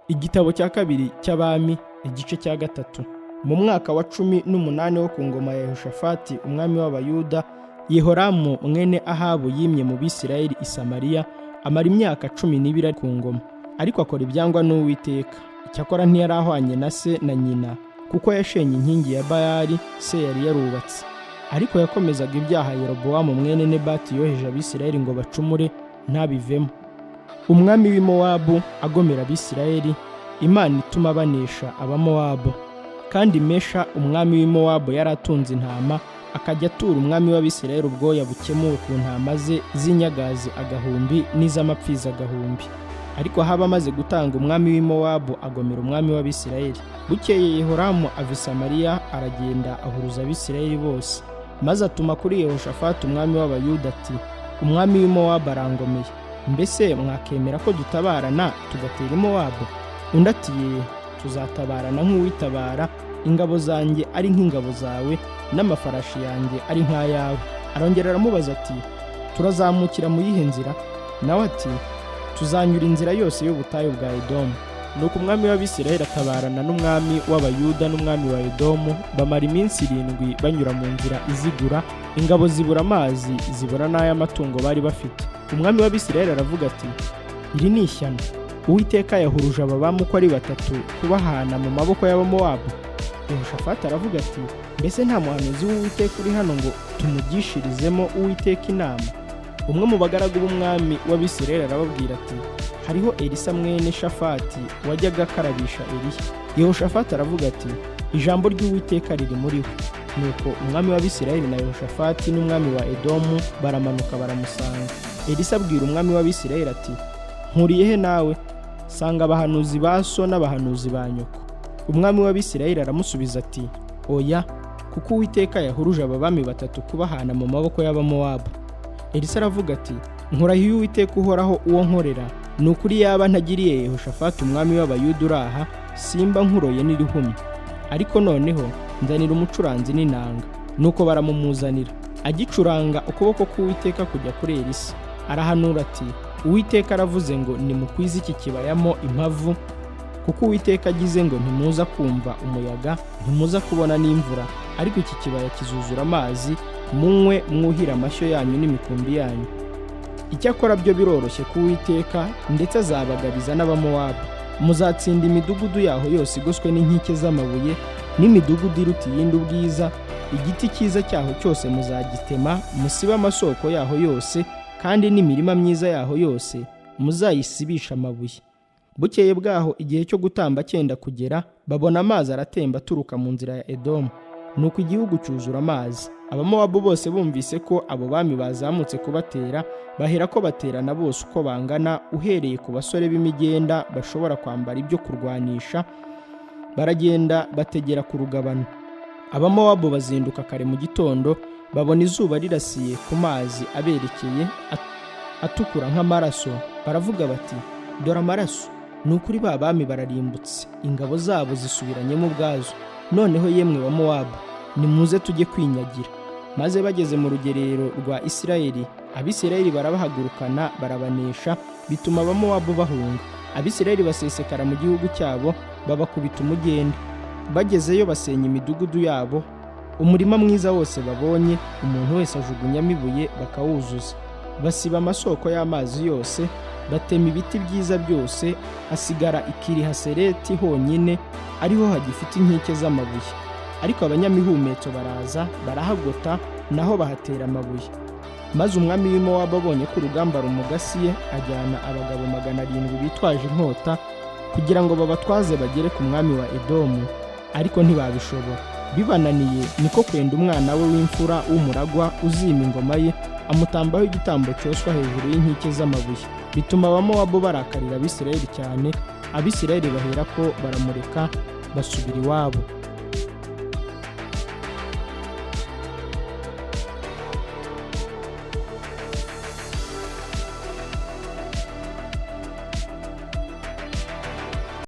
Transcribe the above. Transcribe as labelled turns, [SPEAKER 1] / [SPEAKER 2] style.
[SPEAKER 1] Igitabo cya kabiri cy'Abami igice cya gatatu. Mu mwaka wa 18 wo ku ngoma ya Yehoshafati umwami w'Abayuda, Yehoramu mwene Ahabu yimye mu Bisirayeli i Samariya, amara imyaka 12 ku ngoma, ariko akora ibyangwa n'Uwiteka. Icyakora ntiyari ahwanye na se na nyina, kuko yashenye inkingi ya Bayali se yari yarubatse. Ariko yakomezaga ibyaha Yerobowamu mwene Nebati yoheje Abisirayeli ngo bacumure, ntabivemo. Umwami w'i Mowabu agomera Abisirayeli, Imana ituma banesha Abamowabu. Kandi Mesha umwami w'i Mowabu yari atunze intama, akajya atura umwami w'Abisirayeli ubwoya bukemuwe ku ntama ze z'inyagazi 1,000 n'iz'amapfizi 1,000. Ariko Ahabu amaze gutanga umwami w'i Mowabu agomera umwami w'Abisirayeli. Bukeye Yehoramu ava i Samariya aragenda ahuruza Abisirayeli bose, maze atuma kuri Yehoshafati umwami w'Abayuda ati, umwami w'i Mowabu arangomeye, mbese mwakemera ko dutabarana tugatera i Mowabu? Undi ati, tuzatabarana nk'uwitabara, ingabo zanjye ari nk'ingabo zawe, n'amafarashi yanjye ari nk'ayawe. Arongera aramubaza ati, turazamukira mu yihe nzira? Nawe ati, tuzanyura inzira yose y'ubutayu bwa Edomu. Nuko umwami w'Abisirayeli atabarana n'umwami w'Abayuda n'umwami wa Edomu, bamara iminsi 7 banyura mu nzira izigura, ingabo zibura amazi, zibura n'ay'amatungo bari bafite. Umwami w'Abisirayeli aravuga ati, iri ni ishyano, Uwiteka yahuruje aba bami uko ari 3 kubahana mu maboko y'Abamowabu. Yehoshafati aravuga ati, mbese nta muhanuzi w'Uwiteka uri hano ngo tumugishirizemo Uwiteka inama? Umwe mu bagaragu b'umwami w'Abisirayeli arababwira ati, hariho Elisa mwene Shafati wajyaga akarabisha Eliya. Yehoshafati aravuga ati, ijambo ry'Uwiteka riri muri we. Nuko umwami w'Abisirayeli na Yehoshafati n'umwami wa Edomu baramanuka baramusanga. Elisa abwira umwami w'Abisirayeli ati, nkuriye he nawe? Sanga abahanuzi ba so n'abahanuzi ba nyoko. Umwami w'Abisirayeli aramusubiza ati, oya, kuko Uwiteka yahuruje aba bami 3 kubahana mu maboko y'Abamowabu. Elisa aravuga ati, nkurahiye Uwiteka uhoraho uwo nkorera, ni ukuri yaba ntagiriye Yehoshafati umwami w'Abayuda uraha, simba nkuroye n'irihumye. Ariko noneho nzanira umucuranzi n'inanga. Nuko baramumuzanira. Agicuranga, ukuboko k'Uwiteka kujya kuri Elisa. Arahanura ati, Uwiteka aravuze ngo nimukwize iki kibayamo impavu, kuko Uwiteka agize ngo ntimuza kumva umuyaga, ntimuza kubona n'imvura, ariko iki kibaya kizuzura amazi, munywe mwuhira amashyo yanyu n'imikumbi yanyu. Icyakora byo biroroshye ku Uwiteka, ndetse azabagabiza n'Abamowabu. Muzatsinda imidugudu yaho yose igoswe n'inkike z'amabuye, n'imidugudu iruta iyindi ubwiza, igiti cyiza cyaho cyose muzagitema, musibe amasoko yaho yose, kandi n'imirima myiza yaho yose muzayisibisha amabuye. Bukeye bwaho igihe cyo gutamba cyenda kugera, babona amazi aratemba aturuka mu nzira ya Edomu. Nuko igihugu cyuzura amazi. Abamowabu bose bumvise ko abo bami bazamutse kubatera, bahera ko baterana bose uko bangana, uhereye ku basore b'imigenda bashobora kwambara ibyo kurwanisha, baragenda bategera ku rugabano. Abamowabu bazinduka kare mu gitondo, babona izuba rirasiye ku mazi aberekeye atukura nk'amaraso. Baravuga bati, dore amaraso! Ni ukuri ba bami bararimbutse, ingabo zabo zisubiranyemo ubwazo. Noneho yemwe wa Mowabu, nimuze tujye kwinyagira. Maze bageze mu rugerero rwa Isirayeli, Abisirayeli barabahagurukana barabanesha, bituma Abamowabu bahunga. Abisirayeli basesekara mu gihugu cyabo, babakubita umugende. Bagezeyo basenya imidugudu yabo, umurima mwiza wose babonye, umuntu wese ajugunyamo ibuye bakawuzuza. Basiba amasoko y'amazi yose, batema ibiti byiza byose, hasigara Ikiri-Hasereti honyine, ariho hagifite inkike z'amabuye. Ariko abanyamihumetso baraza, barahagota, naho bahatera amabuye. Maze umwami w'i Mowabu abonye ko urugamba rumugasiye, ajyana abagabo 700 bitwaje inkota, kugira ngo babatwaze bagere ku mwami wa Edomu, ariko ntibabishobora. Bibananiye, niko kwenda umwana we w'imfura w'umuragwa uzima ingoma ye, amutambaho igitambo cyoswa hejuru y'inkike z'amabuye. Bituma Abamowabu barakarira Abisirayeli cyane. Abisirayeli bahera ko baramureka basubira iwabo.